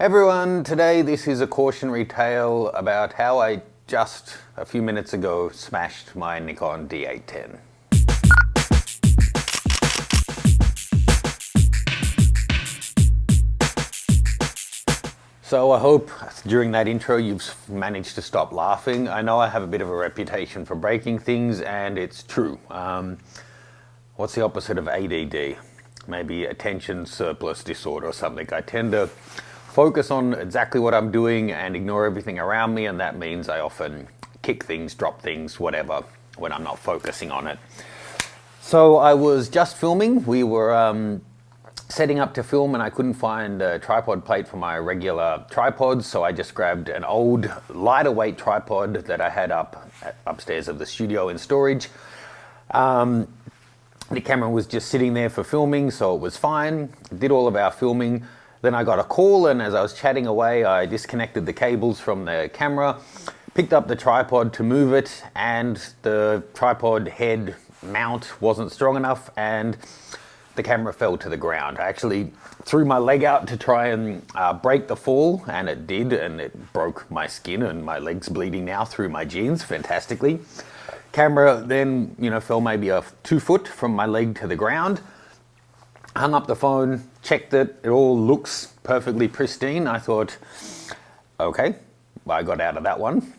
Everyone, today this is a cautionary tale about how I just a few minutes ago smashed my Nikon D810. So I hope during that intro you've managed to stop laughing. I know I have a bit of a reputation for breaking things, and it's true. What's the opposite of ADD? Maybe attention surplus disorder or something. I tend to focus on exactly what I'm doing and ignore everything around me, and that means I often kick things, drop things, whatever, when I'm not focusing on it. So I was just filming. We were setting up to film, and I couldn't find a tripod plate for my regular tripod, so I just grabbed an old lighter weight tripod that I had upstairs of the studio in storage. The camera was just sitting there for filming, so it was fine. Did all of our filming. Then I got a call, and as I was chatting away, I disconnected the cables from the camera, picked up the tripod to move it, and the tripod head mount wasn't strong enough, and the camera fell to the ground. I actually threw my leg out to try and break the fall, and it did, and it broke my skin, and my leg's bleeding now through my jeans fantastically. Camera then, fell maybe 2 foot from my leg to the ground. Hung up the phone, checked it, it all looks perfectly pristine. I thought, okay, I got out of that one.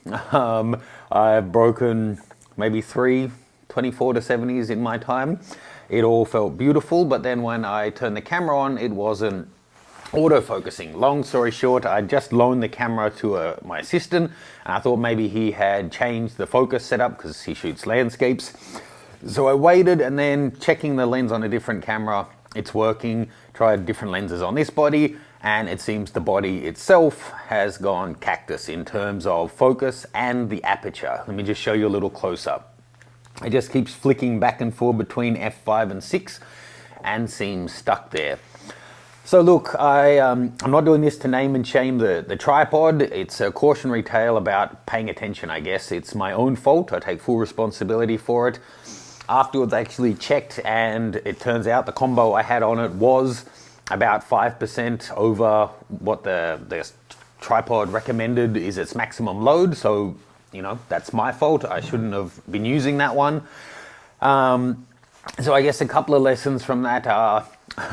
I've broken maybe 3 24-70s in my time. It all felt beautiful, but then when I turned the camera on, it wasn't autofocusing. Long story short, I just loaned the camera to my assistant, and I thought maybe he had changed the focus setup because he shoots landscapes. So I waited, and then checking the lens on a different camera, it's working. Tried different lenses on this body, and it seems the body itself has gone cactus in terms of focus and the aperture. Let me just show you a little close up. It just keeps flicking back and forth between f5 and 6 and seems stuck there. So look, I'm not doing this to name and shame the tripod. It's a cautionary tale about paying attention, I guess. It's my own fault. I take full responsibility for it. Afterwards, I actually checked, and it turns out the combo I had on it was about 5% over what the tripod recommended is its maximum load. So, that's my fault. I shouldn't have been using that one. So I guess a couple of lessons from that are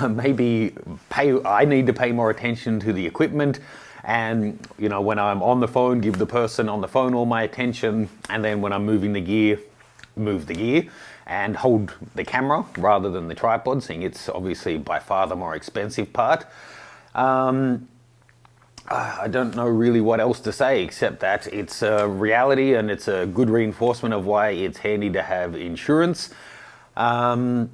maybe I need to pay more attention to the equipment, and when I'm on the phone, give the person on the phone all my attention, and then when I'm moving the gear, move the gear and hold the camera rather than the tripod, seeing it's obviously by far the more expensive part. I don't know really what else to say except that it's a reality, and it's a good reinforcement of why it's handy to have insurance. I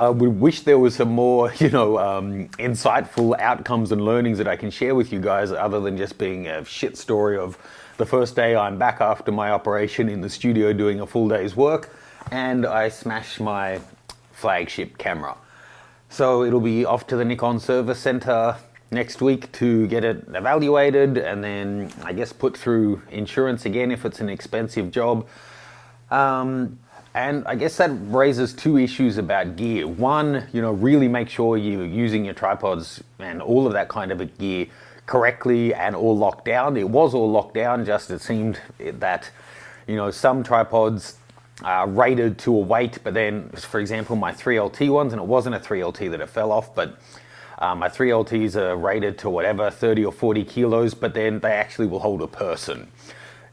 would wish there was some more, insightful outcomes and learnings that I can share with you guys, other than just being a shit story of the first day I'm back after my operation in the studio doing a full day's work, and I smashed my flagship camera. So it'll be off to the Nikon service center next week to get it evaluated, and then I guess put through insurance again if it's an expensive job. And I guess that raises 2 issues about gear. One, really make sure you're using your tripods and all of that kind of gear correctly and all locked down. It was all locked down, just it seemed that, some tripods are rated to a weight, but then, for example, my 3LT ones, and it wasn't a 3LT that it fell off, but my 3LTs are rated to whatever, 30 or 40 kilos, but then they actually will hold a person.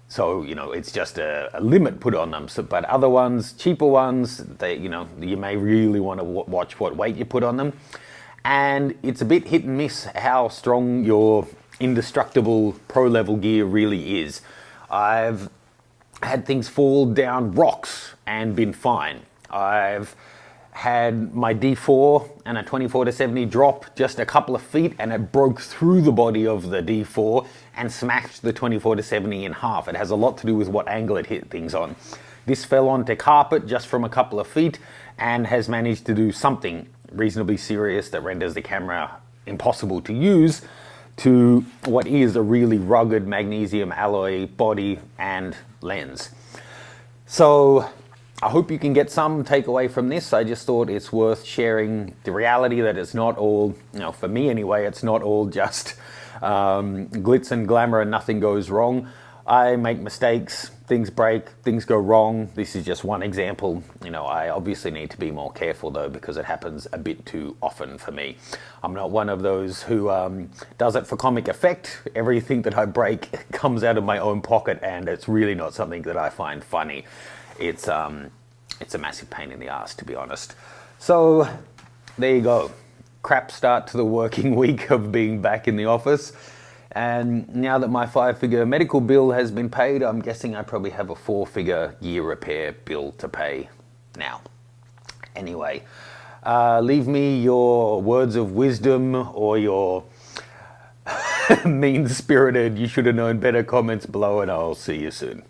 So, it's just a limit put on them. So, but other ones, cheaper ones, you may really want to watch what weight you put on them. And it's a bit hit and miss how strong your indestructible pro level gear really is. I've had things fall down rocks and been fine. I've had my D4 and a 24-70 drop just a couple of feet, and it broke through the body of the D4 and smashed the 24-70 in half. It has a lot to do with what angle it hit things on. This fell onto carpet just from a couple of feet and has managed to do something reasonably serious that renders the camera impossible to use to what is a really rugged magnesium alloy body and lens. So I hope you can get some takeaway from this. I just thought it's worth sharing the reality that it's not all, for me anyway, it's not all just glitz and glamour and nothing goes wrong. I make mistakes, things break, things go wrong. This is just one example. I obviously need to be more careful though, because it happens a bit too often for me. I'm not one of those who does it for comic effect. Everything that I break comes out of my own pocket, and it's really not something that I find funny. It's a massive pain in the ass, to be honest. So there you go. Crap start to the working week of being back in the office. And now that my 5-figure medical bill has been paid, I'm guessing I probably have a 4-figure year repair bill to pay now. Anyway, leave me your words of wisdom or your mean-spirited, you should have known better comments below, and I'll see you soon.